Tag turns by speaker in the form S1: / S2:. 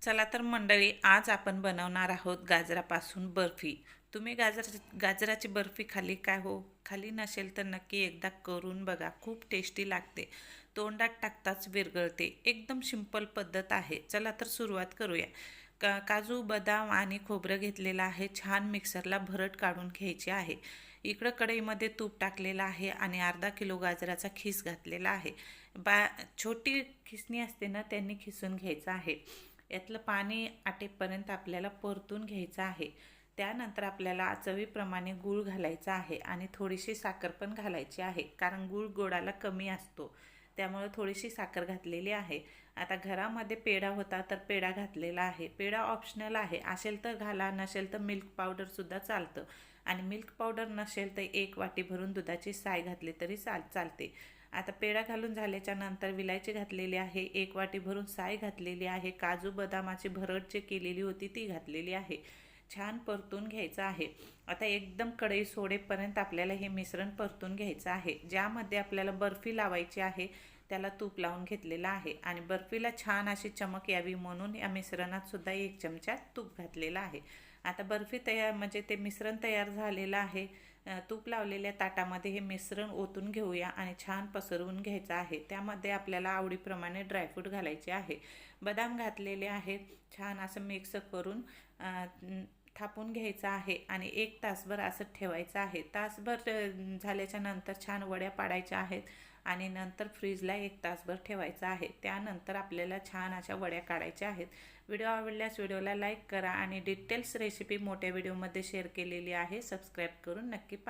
S1: चला तर मंडळी, आज आपण बनवणार आहोत गाजरापासून बर्फी. तुम्ही गाजराची बर्फी खाल्ली काय हो? खाल्ली नसेल तर नक्की एकदा करून बघा. खूप टेस्टी लागते. तोंडात टाकताच विरघळते. एकदम सिंपल पद्धत आहे. चला तर सुरुवात करूया. काजू, बदाम आणि खोबरं घेतलेलं आहे. छान मिक्सरला भरड काढून घ्यायची आहे. इकडं कढईमध्ये तूप टाकलेलं आहे आणि अर्धा किलो गाजराचा खीस घातलेला आहे. बा छोटी खिसणी असते ना, त्यांनी खिसून घ्यायचं आहे. यातलं पाणी आटेपर्यंत आपल्याला परतून घ्यायचं आहे. त्यानंतर आपल्याला चवीप्रमाणे गूळ घालायचा आहे आणि थोडीशी साखर पण घालायची आहे, कारण गूळ गोडाला कमी असतो. त्यामुळे थोडीशी साखर घातलेली आहे. आता घरामध्ये पेढा होता तर पेढा घातलेला आहे. पेढा ऑप्शनल आहे, असेल तर घाला, नसेल तर मिल्क पावडरसुद्धा चालतं. आणि मिल्क पावडर नसेल तर 1 वाटी भरून दुधाची साय घातली तरी चालते. आता पेढा घालून झाल्याच्या नंतर विलायची घातलेली आहे. 1 वाटी भरून साय घातलेली आहे. काजू बदामाची भरड जे केलेली होती ती घातलेली आहे. छान परतून घ्यायचं आहे. आता एकदम कढई सोडेपर्यंत आपल्याला हे मिश्रण परतून घ्यायचं आहे. ज्यामध्ये आपल्याला बर्फी लावायची आहे त्याला तूप लावून घेतलेलं आहे आणि बर्फीला छान अशी चमक यावी म्हणून या मिश्रणात सुद्धा 1 चमचा तूप घातलेलं आहे. आता बर्फी तयार म्हणजे ते मिश्रण तयार झालेलं आहे. तूप लावलेल्या ताटामध्ये हे मिश्रण ओतून घेऊया आणि छान पसरवून घ्यायचं आहे. त्यामध्ये आपल्याला आवडीप्रमाणे ड्रायफ्रूट घालायचे आहे. बदाम घातलेले आहेत. छान असं मिक्स करून थापून घ्यायचं आहे आणि 1 तासभर असं ठेवायचं आहे. तासभर झाल्याच्या नंतर छान वड्या पाडायच्या आहेत आणि नंतर फ्रीजला 1 तासभर ठेवायचं आहे. त्यानंतर आपल्याला छान अशा वड्या काढायच्या आहेत. व्हिडिओ आवडल्यास व्हिडिओला लाईक करा आणि डिटेल्स रेसिपी मोठ्या व्हिडिओमध्ये शेअर केलेली आहे. सबस्क्राईब करून नक्की पहा.